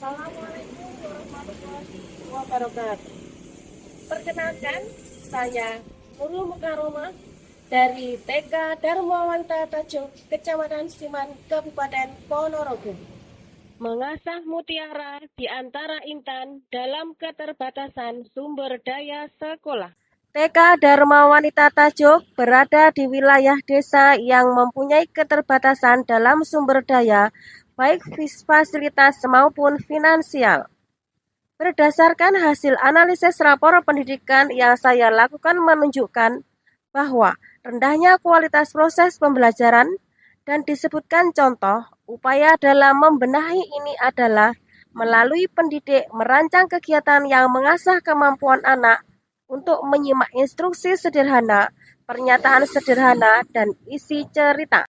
Assalamualaikum warahmatullahi wabarakatuh. Perkenalkan, saya Nurul Mukaromah dari TK Dharma Wanta Tajuk, Kecamatan Siman, Kabupaten Ponorogo. Mengasah mutiara di antara intan dalam keterbatasan sumber daya sekolah. TK Dharma Wanita Tajuk berada di wilayah desa yang mempunyai keterbatasan dalam sumber daya, baik fasilitas maupun finansial. Berdasarkan hasil analisis rapor pendidikan yang saya lakukan menunjukkan bahwa rendahnya kualitas proses pembelajaran dan disebutkan contoh upaya dalam membenahi ini adalah melalui pendidik merancang kegiatan yang mengasah kemampuan anak untuk menyimak instruksi sederhana, pernyataan sederhana, dan isi cerita.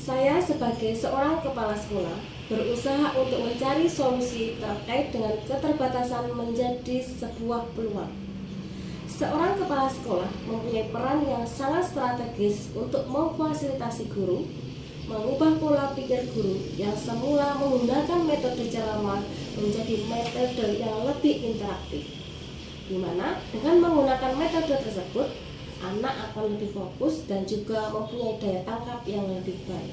Saya sebagai seorang kepala sekolah berusaha untuk mencari solusi terkait dengan keterbatasan menjadi sebuah peluang. Seorang kepala sekolah mempunyai peran yang sangat strategis untuk memfasilitasi guru, mengubah pola pikir guru yang semula menggunakan metode ceramah menjadi metode yang lebih interaktif, di mana dengan menggunakan metode tersebut, anak akan lebih fokus dan juga mempunyai daya tangkap yang lebih baik.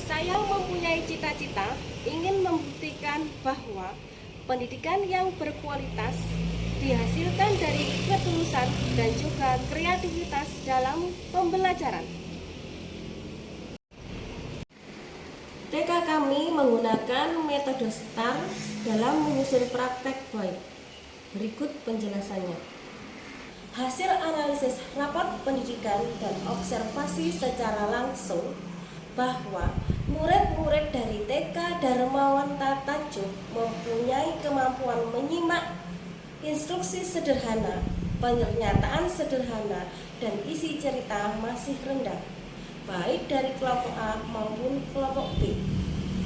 Saya mempunyai cita-cita ingin membuktikan bahwa pendidikan yang berkualitas dihasilkan dari ketulusan dan juga kreativitas dalam pembelajaran. TK kami menggunakan metode STAR dalam menyusun praktek baik. Berikut penjelasannya. Hasil analisis raport pendidikan dan observasi secara langsung bahwa murid-murid dari TK Dharma Wanta Tajuk mempunyai kemampuan menyimak instruksi sederhana, pernyataan sederhana, dan isi cerita masih rendah, baik dari kelompok A maupun kelompok B.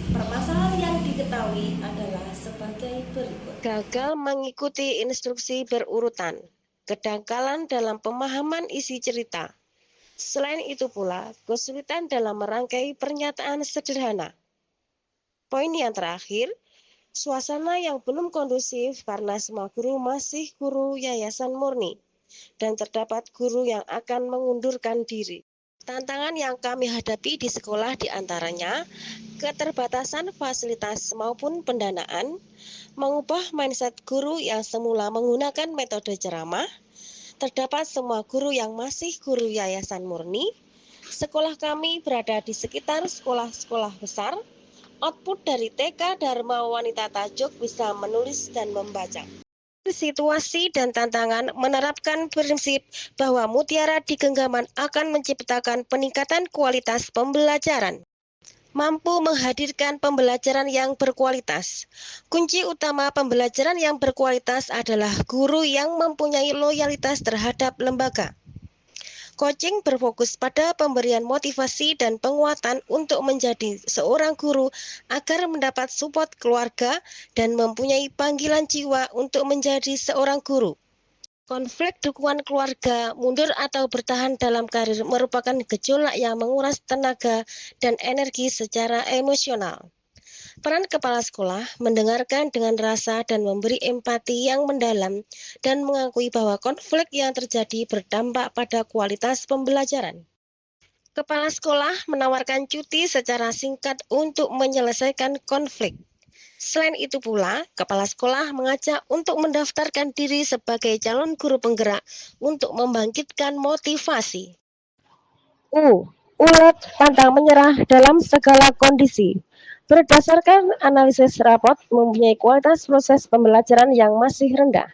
Permasalahan yang diketahui adalah sebagai berikut. Gagal mengikuti instruksi berurutan, kedangkalan dalam pemahaman isi cerita. Selain itu pula, kesulitan dalam merangkai pernyataan sederhana. Poin yang terakhir, suasana yang belum kondusif karena semua guru masih guru yayasan murni dan terdapat guru yang akan mengundurkan diri. Tantangan yang kami hadapi di sekolah diantaranya keterbatasan fasilitas maupun pendanaan, mengubah mindset guru yang semula menggunakan metode ceramah, terdapat semua guru yang masih guru yayasan murni. Sekolah kami berada di sekitar sekolah-sekolah besar. Output dari TK Dharma Wanita Tajuk bisa menulis dan membaca. Situasi dan tantangan menerapkan prinsip bahwa mutiara di genggaman akan menciptakan peningkatan kualitas pembelajaran. Mampu menghadirkan pembelajaran yang berkualitas. Kunci utama pembelajaran yang berkualitas adalah guru yang mempunyai loyalitas terhadap lembaga. Coaching berfokus pada pemberian motivasi dan penguatan untuk menjadi seorang guru agar mendapat support keluarga dan mempunyai panggilan jiwa untuk menjadi seorang guru. Konflik dukungan keluarga, mundur atau bertahan dalam karir merupakan gejolak yang menguras tenaga dan energi secara emosional. Peran kepala sekolah mendengarkan dengan rasa dan memberi empati yang mendalam dan mengakui bahwa konflik yang terjadi berdampak pada kualitas pembelajaran. Kepala sekolah menawarkan cuti secara singkat untuk menyelesaikan konflik. Selain itu pula, kepala sekolah mengajak untuk mendaftarkan diri sebagai calon guru penggerak untuk membangkitkan motivasi. Ulet pantang menyerah dalam segala kondisi. Berdasarkan analisis raport mempunyai kualitas proses pembelajaran yang masih rendah.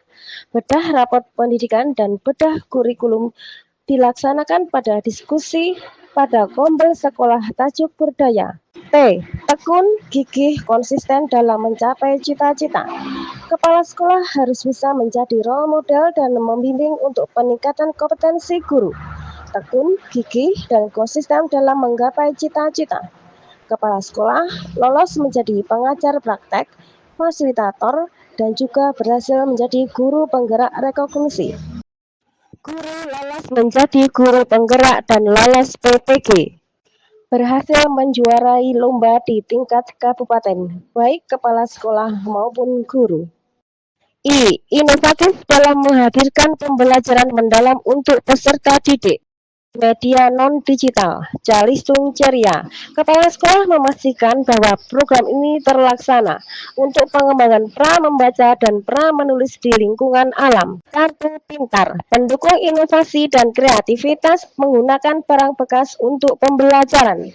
Bedah raport pendidikan dan bedah kurikulum dilaksanakan pada diskusi pada Kombel Sekolah Tajuk Berdaya. Tekun, gigih, konsisten dalam mencapai cita-cita. Kepala sekolah harus bisa menjadi role model dan membimbing untuk peningkatan kompetensi guru. Tekun, gigih, dan konsisten dalam menggapai cita-cita. Kepala sekolah lolos menjadi pengajar praktek, fasilitator, dan juga berhasil menjadi guru penggerak rekognisi. Guru lolos menjadi guru penggerak dan lolos PPG. berhasil menjuarai lomba di tingkat kabupaten, baik kepala sekolah maupun guru. Inovatif dalam menghadirkan pembelajaran mendalam untuk peserta didik. Media non-digital, Calistung Ceria. Kepala sekolah memastikan bahwa program ini terlaksana untuk pengembangan pra membaca dan pra menulis di lingkungan alam. Kartu Pintar, pendukung inovasi dan kreativitas menggunakan barang bekas untuk pembelajaran.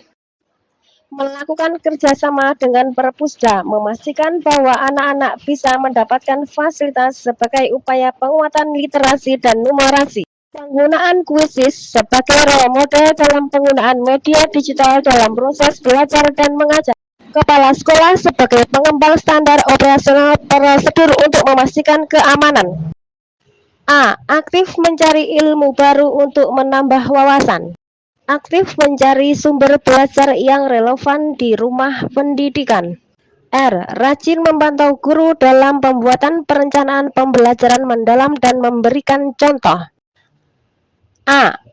Melakukan kerjasama dengan Perpusda, memastikan bahwa anak-anak bisa mendapatkan fasilitas sebagai upaya penguatan literasi dan numerasi. Penggunaan kuisis sebagai role model dalam penggunaan media digital dalam proses belajar dan mengajar. Kepala sekolah sebagai pengembang standar operasional prosedur untuk memastikan keamanan. Aktif mencari ilmu baru untuk menambah wawasan. Aktif mencari sumber belajar yang relevan di rumah pendidikan. Rajin memantau guru dalam pembuatan perencanaan pembelajaran mendalam dan memberikan contoh.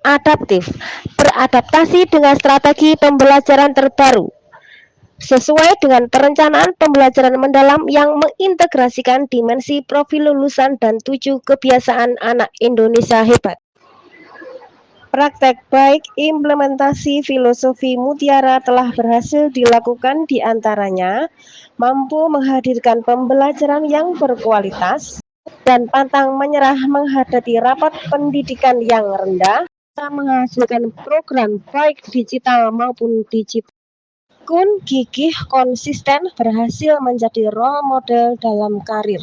Adaptif, beradaptasi dengan strategi pembelajaran terbaru sesuai dengan perencanaan pembelajaran mendalam yang mengintegrasikan dimensi profil lulusan dan 7 kebiasaan anak Indonesia hebat. Praktek baik implementasi filosofi Mutiara telah berhasil dilakukan, di antaranya mampu menghadirkan pembelajaran yang berkualitas dan pantang menyerah menghadapi rapat pendidikan yang rendah, bisa menghasilkan program baik digital maupun digital. Gigih konsisten berhasil menjadi role model dalam karir,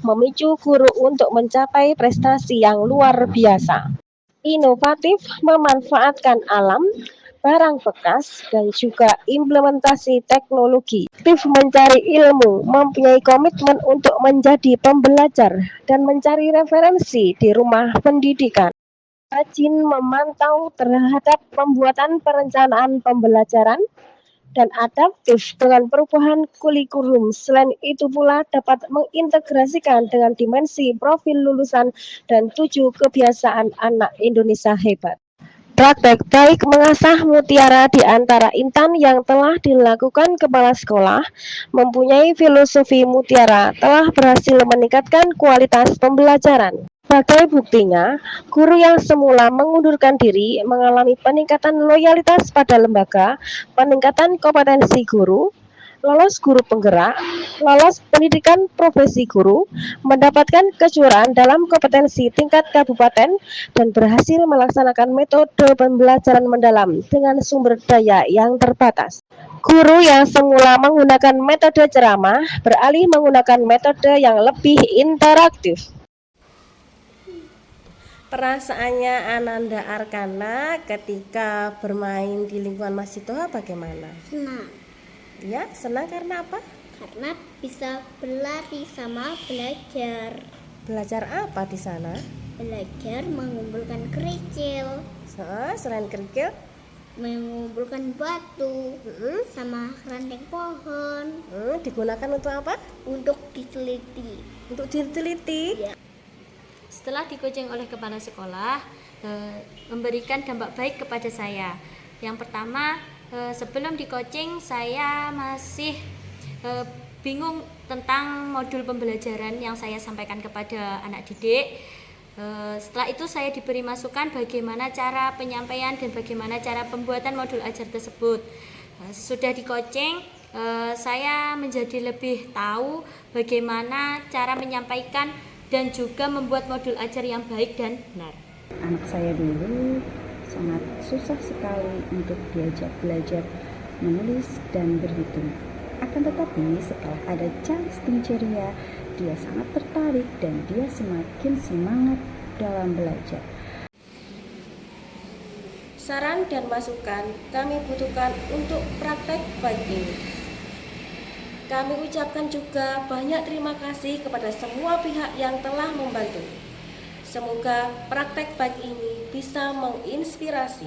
memicu guru untuk mencapai prestasi yang luar biasa. Inovatif memanfaatkan alam, barang bekas, dan juga implementasi teknologi. Aktif mencari ilmu, mempunyai komitmen untuk menjadi pembelajar dan mencari referensi di rumah pendidikan. Rajin memantau terhadap pembuatan perencanaan pembelajaran dan adaptif dengan perubahan kurikulum. Selain itu pula dapat mengintegrasikan dengan dimensi profil lulusan dan 7 kebiasaan anak Indonesia hebat. Praktek baik mengasah Mutiara di antara intan yang telah dilakukan kepala sekolah mempunyai filosofi Mutiara telah berhasil meningkatkan kualitas pembelajaran. Sebagai buktinya, guru yang semula mengundurkan diri mengalami peningkatan loyalitas pada lembaga, peningkatan kompetensi guru, lolos guru penggerak, lolos pendidikan profesi guru, mendapatkan kejuaraan dalam kompetensi tingkat kabupaten, dan berhasil melaksanakan metode pembelajaran mendalam dengan sumber daya yang terbatas. Guru yang semula menggunakan metode ceramah beralih menggunakan metode yang lebih interaktif. Perasaannya Ananda Arkana ketika bermain di lingkungan Masjid Toha bagaimana? Senang. Ya, senang karena apa? Karena bisa berlari sama belajar. Belajar apa di sana? Belajar mengumpulkan kerikil. Selain kerikil? Mengumpulkan batu sama ranting pohon. Digunakan untuk apa? Untuk diteliti. Untuk diteliti? Ya. Setelah dikoceng oleh kepala sekolah, memberikan dampak baik kepada saya. Yang pertama, sebelum dikoceng saya masih bingung tentang modul pembelajaran yang saya sampaikan kepada anak didik. Setelah itu saya diberi masukan bagaimana cara penyampaian dan bagaimana cara pembuatan modul ajar tersebut. Sesudah dikoceng, saya menjadi lebih tahu bagaimana cara menyampaikan dan juga membuat modul ajar yang baik dan benar. Anak saya dulu sangat susah sekali untuk diajak belajar menulis dan berhitung. Akan tetapi setelah ada Calistung Ceria, dia sangat tertarik dan dia semakin semangat dalam belajar. Saran dan masukan kami butuhkan untuk praktek baik ini. Kami ucapkan juga banyak terima kasih kepada semua pihak yang telah membantu. Semoga praktek baik ini bisa menginspirasi